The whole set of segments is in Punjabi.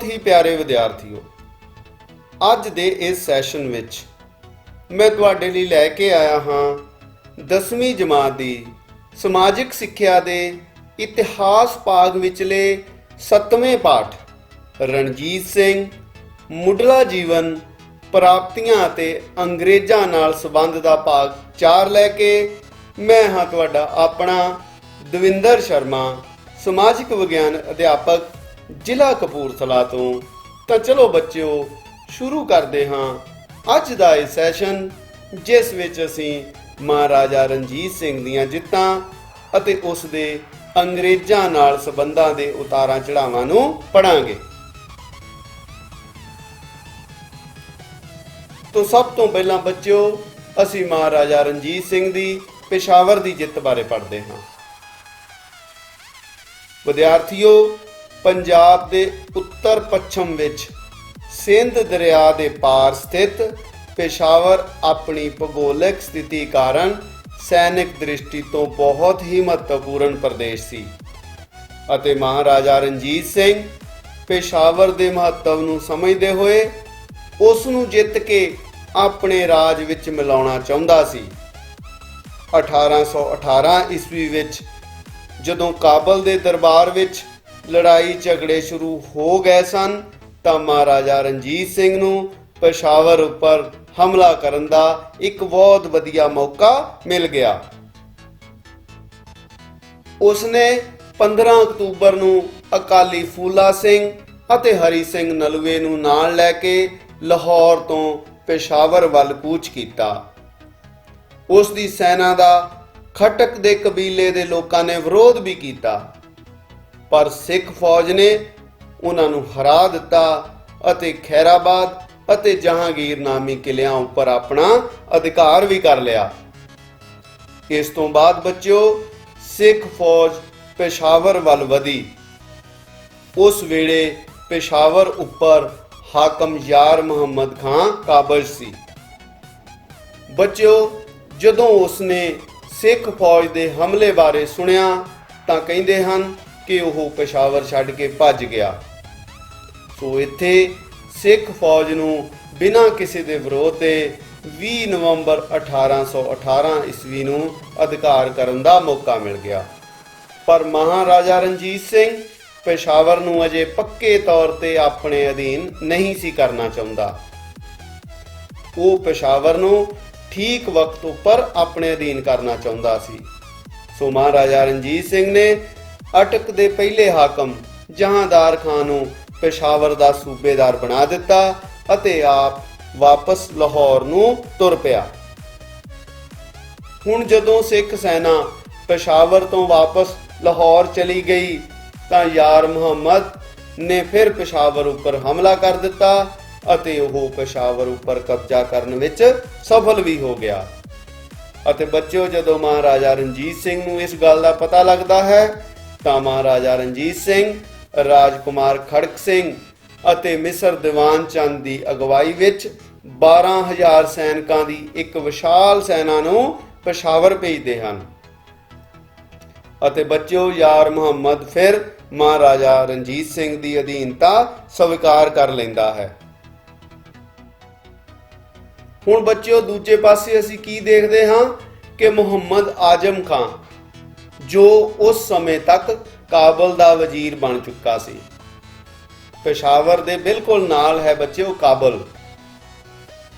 बहुत ही प्यारे विद्यार्थियों, ਅੱਜ ਦੇ ਇਸ ਸੈਸ਼ਨ ਵਿੱਚ ਮੈਂ ਤੁਹਾਡੇ ਲਈ ਲੈ ਕੇ ਆਇਆ ਹਾਂ 10ਵੀਂ ਜਮਾਤ ਦੀ ਸਮਾਜਿਕ ਸਿੱਖਿਆ ਦੇ ਇਤਿਹਾਸ ਭਾਗ ਵਿਚਲੇ 7ਵੇਂ ਪਾਠ ਰਣਜੀਤ ਸਿੰਘ ਮੁੱਢਲਾ ਜੀਵਨ ਪ੍ਰਾਪਤੀਆਂ ਅਤੇ ਅੰਗਰੇਜ਼ਾਂ ਨਾਲ ਸੰਬੰਧ ਦਾ ਭਾਗ 4 ਲੈ ਕੇ ਮੈਂ ਹਾਂ ਤੁਹਾਡਾ ਆਪਣਾ ਦਵਿੰਦਰ ਸ਼ਰਮਾ, ਸਮਾਜਿਕ ਵਿਗਿਆਨ ਅਧਿਆਪਕ, ਜ਼ਿਲ੍ਹਾ ਕਪੂਰਥਲਾ ਤੋਂ। ਤਾਂ ਚਲੋ ਬੱਚਿਓ, ਸ਼ੁਰੂ ਕਰਦੇ ਹਾਂ ਅੱਜ ਦਾ ਇਹ ਸੈਸ਼ਨ, ਜਿਸ ਵਿੱਚ ਅਸੀਂ ਮਹਾਰਾਜਾ ਰਣਜੀਤ ਸਿੰਘ ਦੀਆਂ ਜਿੱਤਾਂ ਅਤੇ ਉਸ ਦੇ ਅੰਗਰੇਜ਼ਾਂ ਨਾਲ ਸੰਬੰਧਾਂ ਦੇ ਉਤਾਰਾਂ ਚੜਾਵਾਂ ਨੂੰ ਪੜ੍ਹਾਂਗੇ। तो सब तो पहला बच्चों असी महाराजा रणजीत सिंह दी पेशावर दी जित बारे पढ़ते हाँ। विद्यार्थियों, पंजाब दे उत्तर पश्चिम विच सिंध दरिया दे पार स्थित पेशावर अपनी भूगोलिक स्थिति कारण सैनिक दृष्टि तो बहुत ही महत्वपूर्ण प्रदेश सी अते महाराजा रणजीत सिंह पेशावर दे महत्व नूं समझदे होए उस नूं जित के अपने राज विच मिलाउणा चाहुंदा सी। 1818 ईस्वी विच जदों काबल दे दरबार विच लड़ाई झगड़े शुरू हो गए सन तां महाराजा रणजीत सिंह नूं पेशावर उपर हमला करन दा एक बहुत वधिया मौका मिल गया। उसने 15 अक्तूबर नूं अकाली फूला सिंह ਅਤੇ ਹਰੀ ਸਿੰਘ ਨਲੂਏ ਨੂੰ ਨਾਲ ਲੈ ਕੇ ਲਾਹੌਰ ਤੋਂ ਪੇਸ਼ਾਵਰ ਵੱਲ ਕੂਚ ਕੀਤਾ। ਉਸ ਦੀ ਸੈਨਾ ਦਾ ਖਟਕ ਦੇ ਕਬੀਲੇ ਦੇ ਲੋਕਾਂ ਨੇ ਵਿਰੋਧ ਵੀ ਕੀਤਾ, ਪਰ ਸਿੱਖ ਫੌਜ ਨੇ ਉਹਨਾਂ ਨੂੰ ਹਰਾ ਦਿੱਤਾ ਅਤੇ ਖੈਰਾਬਾਦ ਅਤੇ ਜਹਾਂਗੀਰ ਨਾਮੀ ਕਿਲਿਆਂ ਉੱਪਰ ਆਪਣਾ ਅਧਿਕਾਰ ਵੀ ਕਰ ਲਿਆ। ਇਸ ਤੋਂ ਬਾਅਦ ਬੱਚਿਓ, ਸਿੱਖ ਫੌਜ ਪੇਸ਼ਾਵਰ ਵੱਲ ਵਧੀ। ਉਸ ਵੇਲੇ पेशावर उपर हाकम यार मुहम्मद खां काबज सी। बच्चों, जदों उसने सिख फौज के हमले बारे सुनिया तां कहिंदे हन कि वह पेशावर छड्ड के भज गया। सो इत्थे सिख फौज नूं बिना किसी दे विरोध दे 20 नवंबर 1818 ईस्वी नूं अधिकार करन दा मौका मिल गया। पर महाराजा रणजीत सिंह पेशावर नूं अजे पक्के तौर ते अपने अधीन नहीं सी करना चाहुंदा। वो पेशावर नूं ठीक वक्त उपर अपने अधीन करना चाहुंदा सी। सो महाराजा रणजीत सिंह ने अटक दे पहले हाकम जहांदार खां नूं पेशावर दा सूबेदार बना दिता अते आप वापस लाहौर नूं तुर पिया। हुण जदों सिख सेना पेशावर तो वापस लाहौर चली गई ਤਾਂ यार मुहम्मद ने फिर पेशावर उपर हमला कर दिता ਅਤੇ ਉਹ पेशावर उपर कब्जा करन विच सफल भी हो गया। ਅਤੇ ਬੱਚਿਓ, ਜਦੋਂ महाराजा रणजीत सिंह ਨੂੰ ਇਸ ਗੱਲ ਦਾ ਪਤਾ ਲੱਗਦਾ ਹੈ ਤਾਂ महाराजा रणजीत ਸਿੰਘ ਰਾਜਕੁਮਾਰ ਖੜਕ ਸਿੰਘ ਅਤੇ ਮਿਸਰ ਦੀਵਾਨ ਚੰਦ ਦੀ ਅਗਵਾਈ ਵਿੱਚ 12,000 ਸੈਨਿਕਾਂ ਦੀ ਇੱਕ ਵਿਸ਼ਾਲ ਸੈਨਾ ਨੂੰ पेशावर ਭੇਜਦੇ ਹਨ। ਅਤੇ ਬੱਚਿਓ, यार मुहम्मद फिर महाराजा रणजीत सिंह की अधीनता स्वीकार कर लेंदा है। हुण बच्चों, दूजे पासे असीं की देखते हाँ कि मुहम्मद आजम खां जो उस समय तक काबल का वजीर बन चुका सी। पेशावर दे बिल्कुल नाल है बच्चों काबल।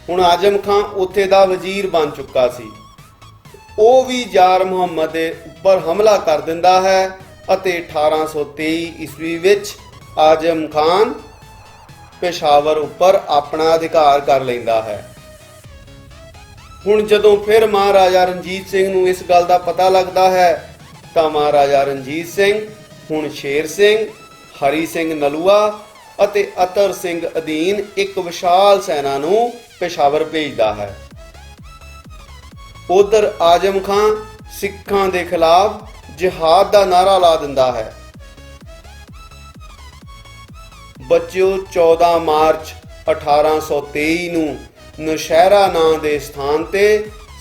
हुण आजम खां उत्थे दा वजीर बन चुका सी। ਉਹ ਵੀ यार मुहम्मद ਦੇ ਉੱਪਰ ਹਮਲਾ ਕਰ ਦਿੰਦਾ ਹੈ ਅਤੇ 1823 ਈਸਵੀ ਵਿੱਚ ਆਜ਼ਮ ਖਾਨ पेशावर ਉੱਪਰ ਆਪਣਾ ਅਧਿਕਾਰ ਕਰ ਲੈਂਦਾ ਹੈ। ਹੁਣ ਜਦੋਂ ਫਿਰ ਮਹਾਰਾਜਾ ਰਣਜੀਤ ਸਿੰਘ ਨੂੰ ਇਸ ਗੱਲ ਦਾ ਪਤਾ ਲੱਗਦਾ ਹੈ ਤਾਂ ਮਹਾਰਾਜਾ ਰਣਜੀਤ ਸਿੰਘ ਹੁਣ ਸ਼ੇਰ ਸਿੰਘ, ਹਰੀ ਸਿੰਘ ਨਲੂਆ ਅਤੇ ਅਤਰ ਸਿੰਘ ਅਧੀਨ ਇੱਕ ਵਿਸ਼ਾਲ ਸੈਨਾ ਨੂੰ पेशावर ਭੇਜਦਾ ਹੈ। उधर आजम खां सिखां दे खिलाफ जिहाद का नारा ला दिंदा है। बच्चों, 14 मार्च 1823 नूं नौशहरा नां दे स्थान ते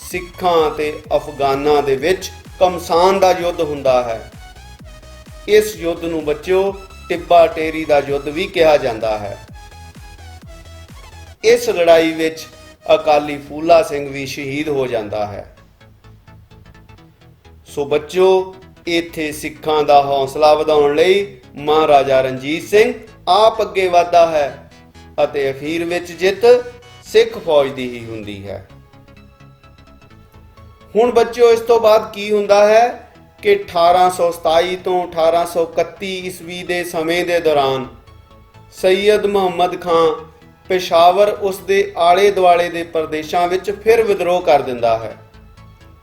सिखां ते अफगानां दे विच कमसान दा युद्ध हुंदा है। इस युद्ध नूं बच्चों ਟਿੱਬਾ ਟੇਰੀ ਦਾ ਯੁੱਧ ਵੀ ਕਿਹਾ ਜਾਂਦਾ ਹੈ। ਇਸ ਲੜਾਈ ਵਿੱਚ ਅਕਾਲੀ ਫੂਲਾ ਸਿੰਘ ਵੀ ਸ਼ਹੀਦ ਹੋ ਜਾਂਦਾ ਹੈ। ਸੋ ਬੱਚਿਓ, ਇੱਥੇ ਸਿੱਖਾਂ ਦਾ ਹੌਸਲਾ ਵਧਾਉਣ ਲਈ ਮਹਾਰਾਜਾ ਰਣਜੀਤ ਸਿੰਘ ਆਪ ਅੱਗੇ ਵਧਦਾ ਹੈ ਅਤੇ ਅਖੀਰ ਵਿੱਚ ਜਿੱਤ ਸਿੱਖ ਫੌਜ ਦੀ ਹੀ ਹੁੰਦੀ ਹੈ। ਹੁਣ ਬੱਚਿਓ, ਇਸ ਤੋਂ ਬਾਅਦ ਕੀ ਹੁੰਦਾ ਹੈ ਕਿ 1827 ਤੋਂ 1831 ਈਸਵੀ ਦੇ ਸਮੇਂ ਦੇ ਦੌਰਾਨ ਸੈਯਦ ਮੁਹੰਮਦ ਖਾਂ ਪੇਸ਼ਾਵਰ ਉਸ ਦੇ ਆਲੇ ਦੁਆਲੇ ਦੇ ਪ੍ਰਦੇਸ਼ਾਂ ਵਿੱਚ ਫਿਰ ਵਿਦਰੋਹ ਕਰ ਦਿੰਦਾ ਹੈ।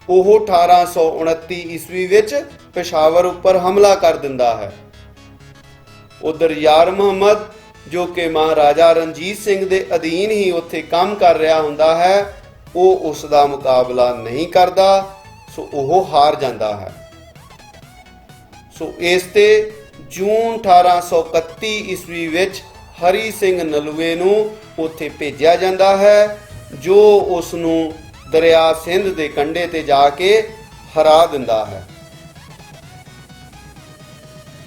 ਉਹ 1829 ਈਸਵੀ ਵਿੱਚ ਪੇਸ਼ਾਵਰ ਉੱਪਰ ਹਮਲਾ ਕਰ ਦਿੰਦਾ ਹੈ। ਉਧਰ ਯਾਰ ਮੁਹੰਮਦ, ਜੋ ਕਿ ਮਹਾਰਾਜਾ ਰਣਜੀਤ ਸਿੰਘ ਦੇ ਅਧੀਨ ਹੀ ਉੱਥੇ ਕੰਮ ਕਰ ਰਿਹਾ ਹੁੰਦਾ ਹੈ, ਉਹ ਉਸ ਦਾ ਮੁਕਾਬਲਾ ਨਹੀਂ ਕਰਦਾ, ਸੋ ਉਹ ਹਾਰ ਜਾਂਦਾ ਹੈ। ਸੋ ਇਸ ਤੇ ਜੂਨ 1831 ਈਸਵੀ ਵਿੱਚ ਹਰੀ ਸਿੰਘ ਨਲੂਏ ਨੂੰ ਉੱਥੇ ਭੇਜਿਆ ਜਾਂਦਾ ਹੈ, ਜੋ ਉਸ ਨੂੰ ਦਰਿਆ ਸਿੰਧ ਦੇ ਕੰਢੇ ਤੇ ਜਾ ਕੇ ਹਰਾ ਦਿੰਦਾ ਹੈ।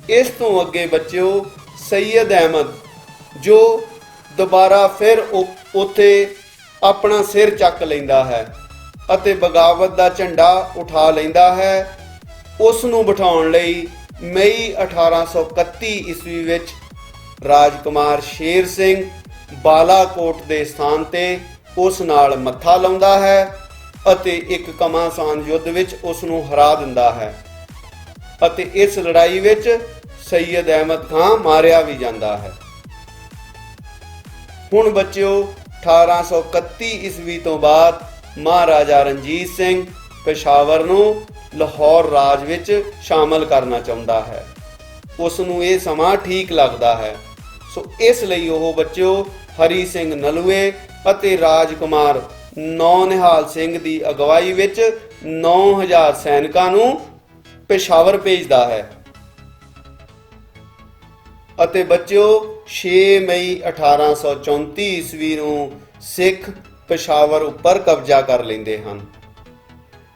ਇਸ ਤੋਂ ਅੱਗੇ ਬੱਚਿਓ, ਸੈਯਦ ਅਹਿਮਦ, ਜੋ ਦੁਬਾਰਾ ਫਿਰ ਉੱਥੇ ਆਪਣਾ ਸਿਰ ਚੱਕ ਲੈਂਦਾ ਹੈ ਅਤੇ ਬਗਾਵਤ ਦਾ ਝੰਡਾ ਉਠਾ ਲੈਂਦਾ ਹੈ, ਉਸ ਨੂੰ ਬਿਠਾਉਣ ਲਈ ਮਈ 1831 ਈਸਵੀ ਵਿੱਚ ਰਾਜਕੁਮਾਰ ਸ਼ੇਰ ਸਿੰਘ ਬਾਲਾਕੋਟ ਦੇ ਸਥਾਨ ਤੇ ਉਸ ਨਾਲ ਮੱਥਾ ਲਾਉਂਦਾ ਹੈ ਅਤੇ ਇੱਕ ਘਮਾਸਾਨ ਯੁੱਧ ਵਿੱਚ ਉਸ ਨੂੰ ਹਰਾ ਦਿੰਦਾ ਹੈ ਅਤੇ ਇਸ ਲੜਾਈ ਵਿੱਚ ਸੈਯਦ ਅਹਿਮਦ ਖਾਂ ਮਾਰਿਆ ਵੀ ਜਾਂਦਾ ਹੈ। ਹੁਣ ਬੱਚਿਓ, 1831 ਈਸਵੀ ਤੋਂ ਬਾਅਦ ਮਹਾਰਾਜਾ ਰਣਜੀਤ ਸਿੰਘ ਪੇਸ਼ਾਵਰ ਨੂੰ ਲਾਹੌਰ ਰਾਜ ਵਿੱਚ ਸ਼ਾਮਲ ਕਰਨਾ ਚਾਹੁੰਦਾ ਹੈ। ਉਸ ਨੂੰ ਇਹ ਸਮਾਂ ਠੀਕ ਲੱਗਦਾ ਹੈ, ਸੋ ਇਸ ਲਈ ਉਹ ਬੱਚਿਓ ਹਰੀ ਸਿੰਘ ਨਲੂਏ ਅਤੇ ਰਾਜਕੁਮਾਰ ਨੌਨਿਹਾਲ ਸਿੰਘ ਦੀ ਅਗਵਾਈ ਵਿੱਚ 9000 ਸੈਨਿਕਾਂ ਨੂੰ ਪੇਸ਼ਾਵਰ ਭੇਜਦਾ ਹੈ ਅਤੇ ਬੱਚਿਓ 6 ਮਈ 1834 ਈਸਵੀ ਨੂੰ ਸਿੱਖ ਪੇਸ਼ਾਵਰ ਉੱਪਰ ਕਬਜ਼ਾ ਕਰ ਲੈਂਦੇ ਹਨ।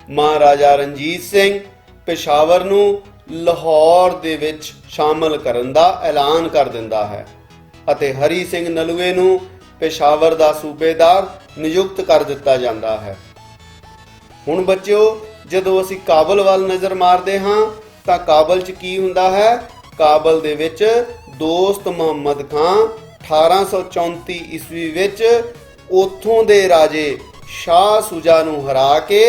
ਮਹਾਰਾਜਾ ਰਣਜੀਤ ਸਿੰਘ ਪੇਸ਼ਾਵਰ ਨੂੰ ਲਾਹੌਰ ਦੇ ਵਿੱਚ ਸ਼ਾਮਲ ਕਰਨ ਦਾ ਐਲਾਨ ਕਰ ਦਿੰਦਾ ਹੈ ਅਤੇ ਹਰੀ ਸਿੰਘ ਨਲੂਏ ਨੂੰ ਪੇਸ਼ਾਵਰ ਦਾ ਸੂਬੇਦਾਰ ਨਿਯੁਕਤ ਕਰ ਦਿੱਤਾ ਜਾਂਦਾ ਹੈ। ਹੁਣ ਬੱਚਿਓ, ਜਦੋਂ ਅਸੀਂ ਕਾਬਲ ਵੱਲ ਨਜ਼ਰ ਮਾਰਦੇ ਹਾਂ ਤਾਂ ਕਾਬਲ 'ਚ ਕੀ ਹੁੰਦਾ ਹੈ? ਕਾਬਲ ਦੇ ਵਿੱਚ ਦੋਸਤ ਮੁਹੰਮਦ ਖਾਂ 1834 ਈਸਵੀ ਵਿੱਚ ਉੱਥੋਂ ਦੇ ਰਾਜੇ ਸ਼ਾਹ ਸੁਜਾ ਨੂੰ ਹਰਾ ਕੇ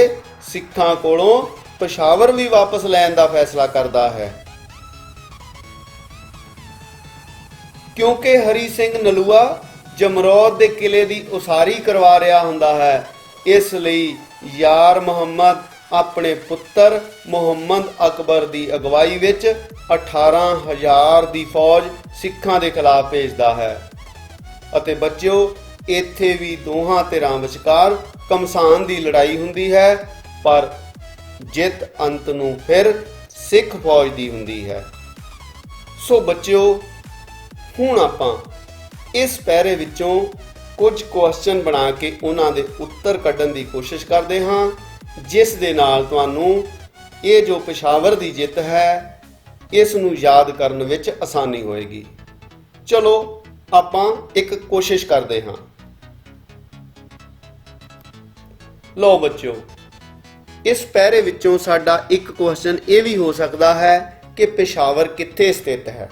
ਸਿੱਖਾਂ ਕੋਲੋਂ ਪੇਸ਼ਾਵਰ ਵੀ ਵਾਪਸ ਲੈਣ ਦਾ ਫੈਸਲਾ ਕਰਦਾ ਹੈ। ਕਿਉਂਕਿ ਹਰੀ ਸਿੰਘ ਨਲੂਆ ਜਮਰੌਦ ਦੇ ਕਿਲੇ ਦੀ ਉਸਾਰੀ ਕਰਵਾ ਰਿਹਾ ਹੁੰਦਾ ਹੈ, ਇਸ ਲਈ ਯਾਰ ਮੁਹੰਮਦ ਆਪਣੇ ਪੁੱਤਰ ਮੁਹੰਮਦ ਅਕਬਰ ਦੀ ਅਗਵਾਈ ਵਿੱਚ 18000 ਦੀ ਫੌਜ ਸਿੱਖਾਂ ਦੇ ਖਿਲਾਫ ਭੇਜਦਾ ਹੈ ਅਤੇ ਬੱਚਿਓ, ਇੱਥੇ ਵੀ ਦੋਹਾਂ ਧਿਰਾਂ ਵਿਚਕਾਰ ਘਮਸਾਨ ਦੀ ਲੜਾਈ ਹੁੰਦੀ ਹੈ, ਪਰ ਜਿੱਤ ਅੰਤ ਨੂੰ ਫਿਰ ਸਿੱਖ ਫੌਜ ਦੀ ਹੁੰਦੀ ਹੈ। ਸੋ ਬੱਚਿਓ, ਹੁਣ ਆਪਾਂ ਇਸ ਪੈਰੇ ਵਿੱਚੋਂ ਕੁਝ ਕੁਐਸਚਨ ਬਣਾ ਕੇ ਉਹਨਾਂ ਦੇ ਉੱਤਰ ਕੱਢਣ ਦੀ ਕੋਸ਼ਿਸ਼ ਕਰਦੇ ਹਾਂ, ਜਿਸ ਦੇ ਨਾਲ ਤੁਹਾਨੂੰ ਇਹ ਜੋ ਪੇਸ਼ਾਵਰ ਦੀ ਜਿੱਤ ਹੈ ਇਸ ਨੂੰ ਯਾਦ ਕਰਨ ਵਿੱਚ ਆਸਾਨੀ ਹੋਏਗੀ। ਚਲੋ ਆਪਾਂ ਇੱਕ ਕੋਸ਼ਿਸ਼ ਕਰਦੇ ਹਾਂ। ਲਓ ਬੱਚਿਓ, ਇਸ ਪੈਰੇ ਵਿੱਚੋਂ ਸਾਡਾ ਇੱਕ ਕੁਐਸਚਨ ਇਹ ਵੀ ਹੋ ਸਕਦਾ ਹੈ ਕਿ ਪੇਸ਼ਾਵਰ ਕਿੱਥੇ ਸਥਿਤ ਹੈ।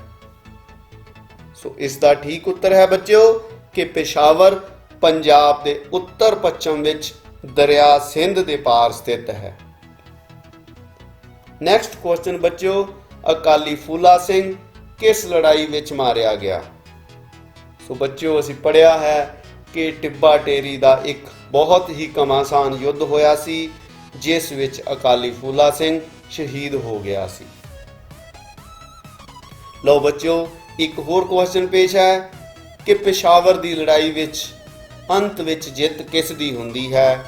ਸੋ ਇਸ ਦਾ ਠੀਕ ਉੱਤਰ ਹੈ ਬੱਚਿਓ ਕਿ ਪੇਸ਼ਾਵਰ ਪੰਜਾਬ ਦੇ ਉੱਤਰ ਪੱਛਮ ਵਿੱਚ ਦਰਿਆ ਸਿੰਧ ਦੇ ਪਾਰ ਸਥਿਤ ਹੈ। ਨੈਕਸਟ ਕੁਐਸਚਨ ਬੱਚਿਓ, ਅਕਾਲੀ ਫੂਲਾ ਸਿੰਘ ਕਿਸ ਲੜਾਈ ਵਿੱਚ ਮਾਰਿਆ ਗਿਆ? ਸੋ ਬੱਚਿਓ, ਅਸੀਂ ਪੜ੍ਹਿਆ ਹੈ ਕਿ ਟਿੱਬਾ ਟੇਰੀ ਦਾ ਇੱਕ ਬਹੁਤ ਹੀ ਘਮਾਸਾਨ ਯੁੱਧ ਹੋਇਆ ਸੀ, ਜਿਸ ਵਿੱਚ ਅਕਾਲੀ ਫੂਲਾ ਸਿੰਘ ਸ਼ਹੀਦ ਹੋ ਗਿਆ ਸੀ। ਲਓ ਬੱਚਿਓ, ਇੱਕ ਹੋਰ ਕੁਐਸਚਨ ਪੇਸ਼ ਹੈ ਕਿ ਪੇਸ਼ਾਵਰ ਦੀ ਲੜਾਈ ਵਿੱਚ ਅੰਤ ਵਿੱਚ ਜਿੱਤ ਕਿਸ ਦੀ ਹੁੰਦੀ ਹੈ?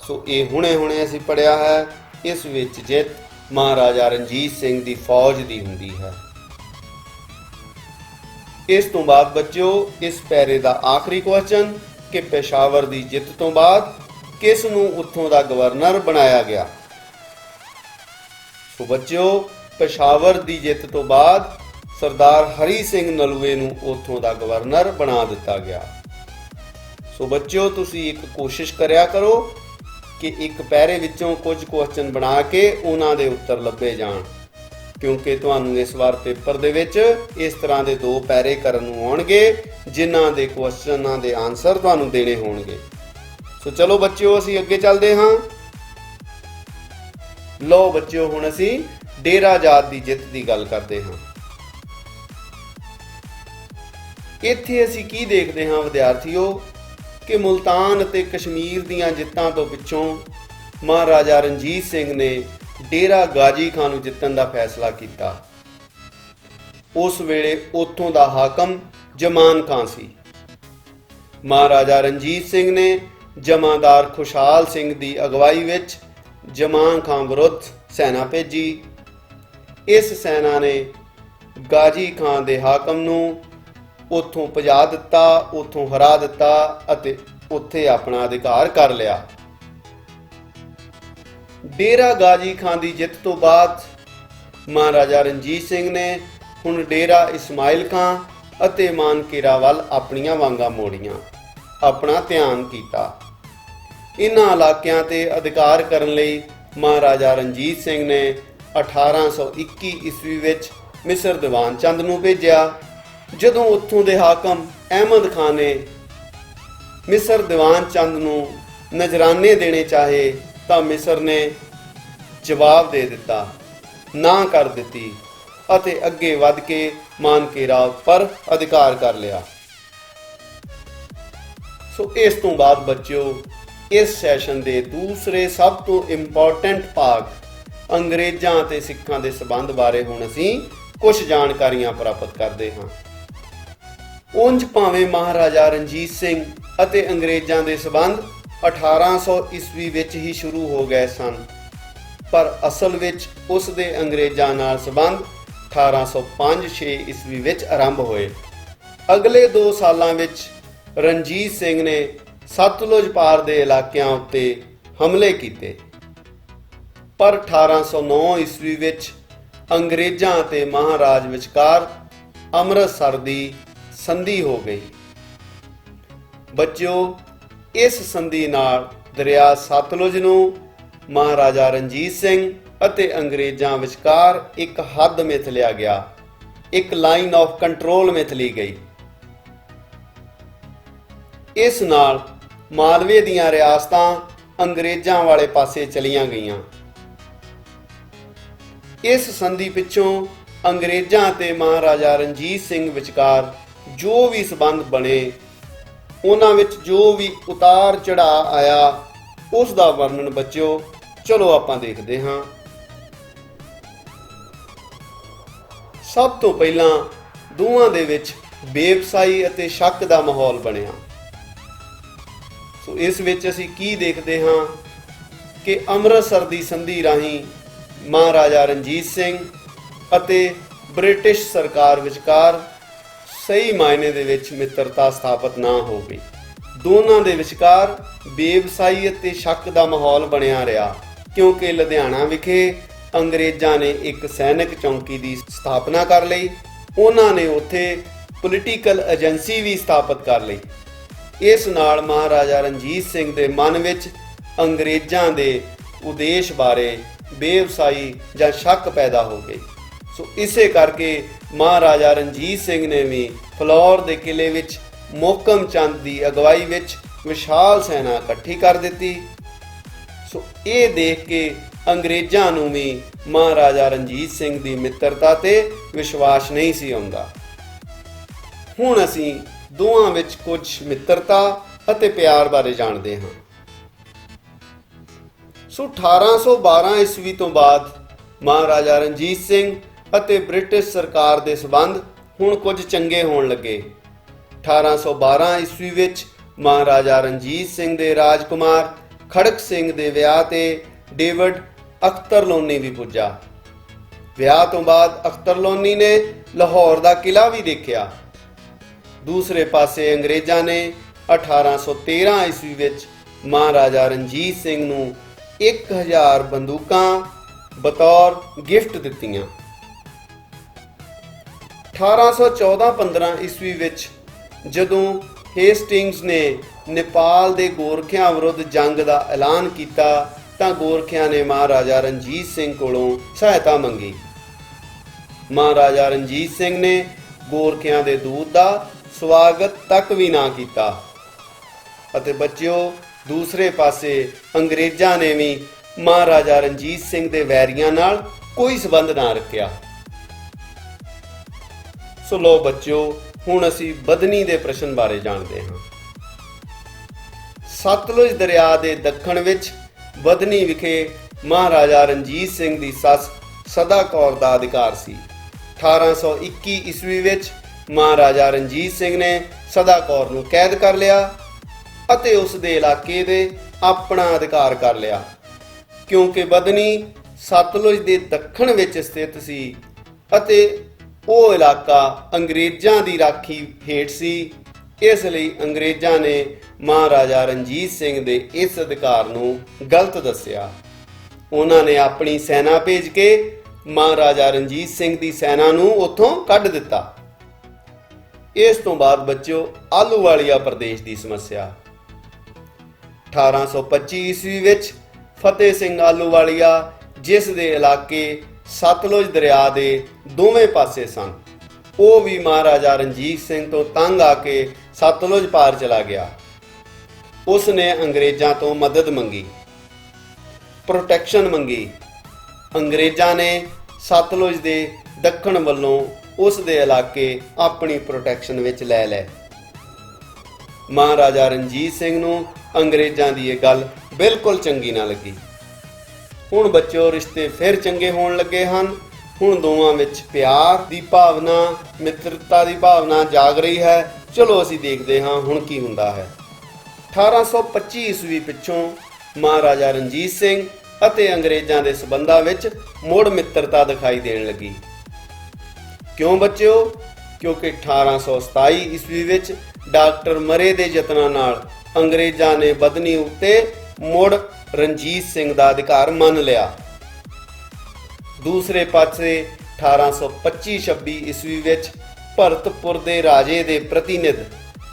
ਸੋ ਇਹ ਹੁਣੇ ਅਸੀਂ ਪੜ੍ਹਿਆ ਹੈ, ਇਸ ਵਿੱਚ ਜਿੱਤ ਮਹਾਰਾਜਾ ਰਣਜੀਤ ਸਿੰਘ ਦੀ ਫੌਜ ਦੀ ਹੁੰਦੀ ਹੈ। ਇਸ ਤੋਂ ਬਾਅਦ ਬੱਚਿਓ, ਇਸ ਪੈਰੇ ਦਾ ਆਖਰੀ ਕੁਐਸਚਨ ਕਿ ਪੇਸ਼ਾਵਰ ਦੀ ਜਿੱਤ ਤੋਂ ਬਾਅਦ ਕਿਸ ਨੂੰ ਉੱਥੋਂ ਦਾ ਗਵਰਨਰ ਬਣਾਇਆ ਗਿਆ? ਸੋ ਬੱਚਿਓ, ਪੇਸ਼ਾਵਰ ਦੀ ਜਿੱਤ ਤੋਂ ਬਾਅਦ ਸਰਦਾਰ ਹਰੀ ਸਿੰਘ ਨਲੂਏ ਨੂੰ ਉੱਥੋਂ ਦਾ ਗਵਰਨਰ ਬਣਾ ਦਿੱਤਾ ਗਿਆ। ਸੋ ਬੱਚਿਓ, ਤੁਸੀਂ ਇੱਕ ਕੋਸ਼ਿਸ਼ ਕਰਿਆ ਕਰੋ ਕਿ ਇੱਕ ਪੈਰੇ ਵਿੱਚੋਂ ਕੁਝ ਕੁਐਸਚਨ ਬਣਾ ਕੇ ਉਹਨਾਂ ਦੇ ਉੱਤਰ ਲੱਭੇ ਜਾਣ, ਕਿਉਂਕਿ ਤੁਹਾਨੂੰ ਇਸ ਵਾਰ ਪੇਪਰ ਦੇ ਵਿੱਚ ਇਸ ਤਰ੍ਹਾਂ ਦੇ 2 ਪੈਰੇ ਕਰਨ ਨੂੰ ਆਉਣਗੇ ਜਿਨ੍ਹਾਂ ਦੇ ਕੁਐਸਚਨਾਂ ਦੇ ਆਨਸਰ ਤੁਹਾਨੂੰ ਦੇਣੇ ਹੋਣਗੇ। ਸੋ ਚਲੋ ਬੱਚਿਓ, ਅਸੀਂ ਅੱਗੇ ਚੱਲਦੇ ਹਾਂ। ਲਓ ਬੱਚਿਓ, ਹੁਣ ਅਸੀਂ ਡੇਰਾ ਜਾਟ ਦੀ ਜਿੱਤ ਦੀ ਗੱਲ ਕਰਦੇ ਹਾਂ। ਇੱਥੇ ਅਸੀਂ ਕੀ ਦੇਖਦੇ ਹਾਂ ਵਿਦਿਆਰਥੀਓ ਕਿ ਮੁਲਤਾਨ ਅਤੇ ਕਸ਼ਮੀਰ ਦੀਆਂ ਜਿੱਤਾਂ ਤੋਂ ਪਿੱਛੋਂ ਮਹਾਰਾਜਾ ਰਣਜੀਤ ਸਿੰਘ ਨੇ ਡੇਰਾ ਗਾਜੀ ਖਾਨ ਨੂੰ ਜਿੱਤਣ ਦਾ ਫੈਸਲਾ ਕੀਤਾ। ਉਸ ਵੇਲੇ ਉੱਥੋਂ ਦਾ ਹਾਕਮ ਜਮਾਨ ਖਾਨ ਸੀ। ਮਹਾਰਾਜਾ ਰਣਜੀਤ ਸਿੰਘ ਨੇ ਜਮਾਦਾਰ ਖੁਸ਼ਹਾਲ ਸਿੰਘ ਦੀ ਅਗਵਾਈ ਵਿੱਚ ਜਮਾਨ ਖਾਨ ਵਿਰੁੱਧ ਸੈਨਾ ਭੇਜੀ। ਇਸ ਸੈਨਾ ਨੇ ਗਾਜੀ ਖਾਨ ਦੇ ਹਾਕਮ ਨੂੰ ਉੱਥੋਂ ਭਜਾ ਦਿੱਤਾ, ਉੱਥੋਂ ਹਰਾ ਦਿੱਤਾ ਅਤੇ ਉੱਥੇ ਆਪਣਾ ਅਧਿਕਾਰ ਕਰ ਲਿਆ। ਡੇਰਾ ਗਾਜੀ ਖਾਨ ਦੀ ਜਿੱਤ ਤੋਂ ਬਾਅਦ ਮਹਾਰਾਜਾ ਰਣਜੀਤ ਸਿੰਘ ਨੇ ਹੁਣ ਡੇਰਾ ਇਸਮਾਇਲ ਖਾਨ ਅਤੇ ਮਾਨਕੇਰਾ ਵੱਲ ਆਪਣੀਆਂ ਵਾਂਗਾਂ ਮੋੜੀਆਂ, ਆਪਣਾ ਧਿਆਨ ਕੀਤਾ। ਇਨ੍ਹਾਂ ਇਲਾਕਿਆਂ ਤੇ ਅਧਿਕਾਰ ਕਰਨ ਲਈ ਮਹਾਰਾਜਾ ਰਣਜੀਤ ਸਿੰਘ ਨੇ 1821 ਈਸਵੀ ਵਿੱਚ ਮਿਸਰ ਦੀਵਾਨ ਚੰਦ ਨੂੰ ਭੇਜਿਆ। ਜਦੋਂ ਉੱਥੋਂ ਦੇ ਹਾਕਮ ਅਹਿਮਦ ਖਾਨ ਨੇ ਮਿਸਰ ਦੀਵਾਨ ਚੰਦ ਨੂੰ ਨਜ਼ਰਾਨੇ ਦੇਣੇ ਚਾਹੇ ਤਾਂ ਮਿਸਰ ਨੇ ਜਵਾਬ ਦੇ ਦਿੱਤਾ, ਨਾ ਕਰ ਦਿੱਤੀ ਅਤੇ ਅੱਗੇ ਵੱਧ ਕੇ ਮਾਨਕੇਰਾ ਉੱਪਰ ਅਧਿਕਾਰ ਕਰ ਲਿਆ। ਸੋ ਇਸ ਤੋਂ ਬਾਅਦ ਬੱਚਿਓ, ਇਸ ਸੈਸ਼ਨ ਦੇ ਦੂਸਰੇ ਸਭ ਤੋਂ ਇੰਪੋਰਟੈਂਟ ਭਾਗ ਅੰਗਰੇਜ਼ਾਂ ਅਤੇ ਸਿੱਖਾਂ ਦੇ ਸਬੰਧ ਬਾਰੇ ਹੁਣ ਅਸੀਂ ਕੁਝ ਜਾਣਕਾਰੀਆਂ ਪ੍ਰਾਪਤ ਕਰਦੇ ਹਾਂ। ਉਂਝ ਭਾਵੇਂ ਮਹਾਰਾਜਾ ਰਣਜੀਤ ਸਿੰਘ ਅਤੇ ਅੰਗਰੇਜ਼ਾਂ ਦੇ ਸਬੰਧ 1800 ਈਸਵੀ ਵਿੱਚ ਹੀ ਸ਼ੁਰੂ ਹੋ ਗਏ ਸਨ, ਪਰ ਅਸਲ ਵਿੱਚ ਉਸ ਦੇ ਅੰਗਰੇਜ਼ਾਂ ਨਾਲ ਸਬੰਧ 1805-6 ਈਸਵੀ ਵਿੱਚ ਆਰੰਭ ਹੋਏ। ਅਗਲੇ 2 ਸਾਲਾਂ ਵਿੱਚ ਰਣਜੀਤ ਸਿੰਘ ਨੇ ਸਤਲੁਜ ਪਾਰ ਦੇ ਇਲਾਕਿਆਂ ਉੱਤੇ ਹਮਲੇ ਕੀਤੇ, ਪਰ 1809 ਈਸਵੀ ਵਿੱਚ ਅੰਗਰੇਜ਼ਾਂ ਅਤੇ ਮਹਾਰਾਜ ਵਿਚਕਾਰ ਅੰਮ੍ਰਿਤਸਰ ਦੀ ਸੰਧੀ ਹੋ ਗਈ। ਬੱਚਿਓ, ਇਸ ਸੰਧੀ ਨਾਲ ਦਰਿਆ ਸਤਲੁਜ ਨੂੰ ਮਹਾਰਾਜਾ ਰਣਜੀਤ ਸਿੰਘ ਅਤੇ ਅੰਗਰੇਜ਼ਾਂ ਵਿਚਕਾਰ ਇੱਕ ਹੱਦ ਮਿਥ ਲਿਆ ਗਿਆ, ਇੱਕ ਲਾਈਨ ਆਫ ਕੰਟਰੋਲ ਮਿਥ ਲਈ ਗਈ। ਇਸ ਨਾਲ ਮਾਲਵੇ ਦੀਆਂ ਰਿਆਸਤਾਂ ਅੰਗਰੇਜ਼ਾਂ ਵਾਲੇ ਪਾਸੇ ਚਲੀਆਂ ਗਈਆਂ। ਇਸ ਸੰਧੀ ਪਿੱਛੋਂ ਅੰਗਰੇਜ਼ਾਂ ਅਤੇ ਮਹਾਰਾਜਾ ਰਣਜੀਤ ਸਿੰਘ ਵਿਚਕਾਰ ਜੋ ਵੀ ਸਬੰਧ ਬਣੇ, ਉਹਨਾਂ ਵਿੱਚ ਜੋ ਵੀ ਉਤਾਰ ਚੜ੍ਹਾਅ ਆਇਆ, ਉਸ ਦਾ ਵਰਣਨ ਬੱਚਿਓ ਚਲੋ ਆਪਾਂ ਦੇਖਦੇ ਹਾਂ। ਸਭ ਤੋਂ ਪਹਿਲਾਂ ਦੋਵਾਂ ਦੇ ਵਿੱਚ ਬੇਵਸਾਈ ਅਤੇ ਸ਼ੱਕ ਦਾ ਮਾਹੌਲ ਬਣਿਆ। ਸੋ ਇਸ ਵਿੱਚ ਅਸੀਂ ਕੀ ਦੇਖਦੇ ਹਾਂ ਕਿ ਅੰਮ੍ਰਿਤਸਰ ਦੀ ਸੰਧੀ ਰਾਹੀਂ ਮਹਾਰਾਜਾ ਰਣਜੀਤ ਸਿੰਘ ਅਤੇ ਬ੍ਰਿਟਿਸ਼ ਸਰਕਾਰ ਵਿਚਕਾਰ ਸਹੀ ਮਾਇਨੇ ਦੇ ਵਿੱਚ ਮਿੱਤਰਤਾ ਸਥਾਪਿਤ ਨਾ ਹੋ ਗਈ। ਦੋਨਾਂ ਦੇ ਵਿਚਕਾਰ ਬੇਵਸਾਈ ਅਤੇ ਸ਼ੱਕ ਦਾ ਮਾਹੌਲ ਬਣਿਆ ਰਿਹਾ, ਕਿਉਂਕਿ ਲੁਧਿਆਣਾ ਵਿਖੇ ਅੰਗਰੇਜ਼ਾਂ ਨੇ ਇੱਕ ਸੈਨਿਕ ਚੌਂਕੀ ਦੀ ਸਥਾਪਨਾ ਕਰ ਲਈ। ਉਹਨਾਂ ਨੇ ਉੱਥੇ ਪੋਲੀਟੀਕਲ ਏਜੰਸੀ ਵੀ ਸਥਾਪਿਤ ਕਰ ਲਈ। ਇਸ ਨਾਲ ਮਹਾਰਾਜਾ ਰਣਜੀਤ ਸਿੰਘ ਦੇ ਮਨ ਵਿੱਚ ਅੰਗਰੇਜ਼ਾਂ ਦੇ ਉਦੇਸ਼ ਬਾਰੇ ਬੇਵਸਾਈ ਜਾਂ ਸ਼ੱਕ ਪੈਦਾ ਹੋ ਗਈ। ਸੋ ਇਸੇ ਕਰਕੇ ਮਹਾਰਾਜਾ ਰਣਜੀਤ ਸਿੰਘ ਨੇ ਵੀ ਫਲੌਰ ਦੇ ਕਿਲੇ ਵਿੱਚ ਮੋਹਕਮ ਚੰਦ ਦੀ ਅਗਵਾਈ ਵਿੱਚ ਵਿਸ਼ਾਲ ਸੈਨਾ ਇਕੱਠੀ ਕਰ ਦਿੱਤੀ। ਸੋ ਇਹ ਦੇਖ ਕੇ ਅੰਗਰੇਜ਼ਾਂ ਨੂੰ ਵੀ ਮਹਾਰਾਜਾ ਰਣਜੀਤ ਸਿੰਘ ਦੀ ਮਿੱਤਰਤਾ ਤੇ ਵਿਸ਼ਵਾਸ ਨਹੀਂ ਸੀ ਆਉਂਦਾ। ਹੁਣ ਅਸੀਂ ਦੋਵਾਂ ਵਿੱਚ ਕੁਝ ਮਿੱਤਰਤਾ ਅਤੇ ਪਿਆਰ ਬਾਰੇ ਜਾਣਦੇ ਹਾਂ। ਸੋ 1812 ਈਸਵੀ ਤੋਂ ਬਾਅਦ ਮਹਾਰਾਜਾ ਰਣਜੀਤ ਸਿੰਘ ਅਤੇ ਬ੍ਰਿਟਿਸ਼ ਸਰਕਾਰ ਦੇ ਸਬੰਧ ਹੁਣ ਕੁਝ ਚੰਗੇ ਹੋਣ ਲੱਗੇ। 1812 ਈਸਵੀ ਵਿੱਚ ਮਹਾਰਾਜਾ ਰਣਜੀਤ ਸਿੰਘ ਦੇ ਰਾਜਕੁਮਾਰ ਖੜਕ ਸਿੰਘ ਦੇ ਵਿਆਹ ਤੇ ਡੇਵਿਡ ਅਖਤਰ ਲੋਨੀ ਵੀ ਪੁੱਜਾ। ਵਿਆਹ ਤੋਂ ਬਾਅਦ ਅਖਤਰ ਲੋਨੀ ਨੇ ਲਾਹੌਰ ਦਾ ਕਿਲਾ ਵੀ ਦੇਖਿਆ। ਦੂਸਰੇ ਪਾਸੇ ਅੰਗਰੇਜ਼ਾਂ ਨੇ 1813 ਈਸਵੀ ਵਿੱਚ ਮਹਾਰਾਜਾ ਰਣਜੀਤ ਸਿੰਘ ਨੂੰ 1000 ਬੰਦੂਕਾਂ ਬਤੌਰ ਗਿਫਟ ਦਿੱਤੀਆਂ। 1814-15 ਈਸਵੀ ਵਿੱਚ ਜਦੋਂ ਹੇਸਟਿੰਗਸ ਨੇ ਨੇਪਾਲ ਦੇ ਗੋਰਖਿਆਂ ਵਿਰੁੱਧ ਜੰਗ ਦਾ ਐਲਾਨ ਕੀਤਾ ਤਾਂ ਗੋਰਖਿਆਂ ਨੇ ਮਹਾਰਾਜਾ ਰਣਜੀਤ ਸਿੰਘ ਕੋਲੋਂ ਸਹਾਇਤਾ ਮੰਗੀ। ਮਹਾਰਾਜਾ ਰਣਜੀਤ ਸਿੰਘ ਨੇ ਗੋਰਖਿਆਂ ਦੇ ਦੂਤ ਦਾ ਸਵਾਗਤ ਤੱਕ ਵੀ ਨਾ ਕੀਤਾ ਅਤੇ ਬੱਚਿਓ ਦੂਸਰੇ ਪਾਸੇ ਅੰਗਰੇਜ਼ਾਂ ਨੇ ਵੀ ਮਹਾਰਾਜਾ ਰਣਜੀਤ ਸਿੰਘ ਦੇ ਵੈਰੀਆਂ ਨਾਲ ਕੋਈ ਸੰਬੰਧ ਨਾ ਰੱਖਿਆ। ਸੋ ਲੋ ਬੱਚਿਓ, ਹੁਣ ਅਸੀਂ ਬਦਨੀ ਦੇ ਪ੍ਰਸ਼ਨ ਬਾਰੇ ਜਾਣਦੇ ਹਾਂ। ਸਤਲੁਜ ਦਰਿਆ ਦੇ ਦੱਖਣ ਵਿੱਚ ਬਦਨੀ ਵਿਖੇ ਮਹਾਰਾਜਾ ਰਣਜੀਤ ਸਿੰਘ ਦੀ ਸੱਸ ਸਦਾ ਕੌਰ ਦਾ ਅਧਿਕਾਰ ਸੀ। 1821 ਈਸਵੀ ਵਿੱਚ ਮਹਾਰਾਜਾ ਰਣਜੀਤ ਸਿੰਘ ਨੇ ਸਦਾ ਕੌਰ ਨੂੰ ਕੈਦ ਕਰ ਲਿਆ ਅਤੇ ਉਸ ਦੇ ਇਲਾਕੇ ਦੇ ਆਪਣਾ ਅਧਿਕਾਰ ਕਰ ਲਿਆ। ਕਿਉਂਕਿ ਬਦਨੀ ਸਤਲੁਜ ਦੇ ਦੱਖਣ ਵਿੱਚ ਸਥਿਤ ਸੀ ਅਤੇ ਉਹ ਇਲਾਕਾ ਅੰਗਰੇਜ਼ਾਂ ਦੀ ਰਾਖੀ ਹੇਠ ਸੀ, ਇਸ ਲਈ ਅੰਗਰੇਜ਼ਾਂ ਨੇ ਮਹਾਰਾਜਾ ਰਣਜੀਤ ਸਿੰਘ ਦੇ ਇਸ ਅਧਿਕਾਰ ਨੂੰ ਗਲਤ ਦੱਸਿਆ। ਉਹਨਾਂ ਨੇ ਆਪਣੀ ਸੈਨਾ ਭੇਜ ਕੇ ਮਹਾਰਾਜਾ ਰਣਜੀਤ ਸਿੰਘ ਦੀ ਸੈਨਾ ਨੂੰ ਉੱਥੋਂ ਕੱਢ ਦਿੱਤਾ। ਇਸ ਤੋਂ ਬਾਅਦ ਬੱਚਿਓ ਆਹਲੂਵਾਲੀਆ ਪ੍ਰਦੇਸ਼ ਦੀ ਸਮੱਸਿਆ। 1825 ਈਸਵੀ ਵਿੱਚ ਫਤਿਹ ਸਿੰਘ ਆਹਲੂਵਾਲੀਆ, ਜਿਸ ਦੇ ਇਲਾਕੇ ਸਤਲੁਜ ਦਰਿਆ ਦੇ ਦੋਵੇਂ ਪਾਸੇ ਸਨ, ਉਹ ਵੀ ਮਹਾਰਾਜਾ ਰਣਜੀਤ ਸਿੰਘ ਤੋਂ ਤੰਗ ਆ ਕੇ ਸਤਲੁਜ ਪਾਰ ਚਲਾ ਗਿਆ। ਉਸ ਨੇ ਅੰਗਰੇਜ਼ਾਂ ਤੋਂ ਮਦਦ ਮੰਗੀ, ਪ੍ਰੋਟੈਕਸ਼ਨ ਮੰਗੀ। ਅੰਗਰੇਜ਼ਾਂ ਨੇ ਸਤਲੁਜ ਦੇ ਦੱਖਣ ਵੱਲੋਂ ਉਸ ਦੇ ਇਲਾਕੇ ਆਪਣੀ ਪ੍ਰੋਟੈਕਸ਼ਨ ਵਿੱਚ ਲੈ ਲਏ। ਮਹਾਰਾਜਾ ਰਣਜੀਤ ਸਿੰਘ ਨੂੰ ਅੰਗਰੇਜ਼ਾਂ ਦੀ ਇਹ ਗੱਲ ਬਿਲਕੁਲ ਚੰਗੀ ਨਾ ਲੱਗੀ। ਹੁਣ ਬੱਚਿਓ ਰਿਸ਼ਤੇ ਫਿਰ ਚੰਗੇ ਹੋਣ ਲੱਗੇ ਹਨ। ਹੁਣ ਦੋਵਾਂ ਵਿੱਚ ਪਿਆਰ ਦੀ ਭਾਵਨਾ, ਮਿੱਤਰਤਾ ਦੀ ਭਾਵਨਾ ਜਾਗ ਰਹੀ ਹੈ। ਚਲੋ ਅਸੀਂ ਦੇਖਦੇ ਹਾਂ ਹੁਣ ਕੀ ਹੁੰਦਾ ਹੈ। 1825 ਈਸਵੀ ਪਿੱਛੋਂ ਮਹਾਰਾਜਾ ਰਣਜੀਤ ਸਿੰਘ ਅਤੇ ਅੰਗਰੇਜ਼ਾਂ ਦੇ ਸਬੰਧਾਂ ਵਿੱਚ ਮੁੜ ਮਿੱਤਰਤਾ ਦਿਖਾਈ ਦੇਣ ਲੱਗੀ। ਕਿਉਂ ਬੱਚਿਓ? ਕਿਉਂਕਿ 1827 ਈਸਵੀ ਵਿੱਚ ਡਾਕਟਰ ਮਰੇ ਦੇ ਯਤਨਾਂ ਨਾਲ ਅੰਗਰੇਜ਼ਾਂ ਨੇ ਬਦਨੀ ਉੱਤੇ ਮੁੜ ਰਣਜੀਤ ਸਿੰਘ ਦਾ ਅਧਿਕਾਰ ਮੰਨ ਲਿਆ। ਦੂਸਰੇ ਪਾਸੇ 1825-26 ਈਸਵੀ ਵਿੱਚ ਭਰਤਪੁਰ ਦੇ ਰਾਜੇ ਦੇ ਪ੍ਰਤੀਨਿਧ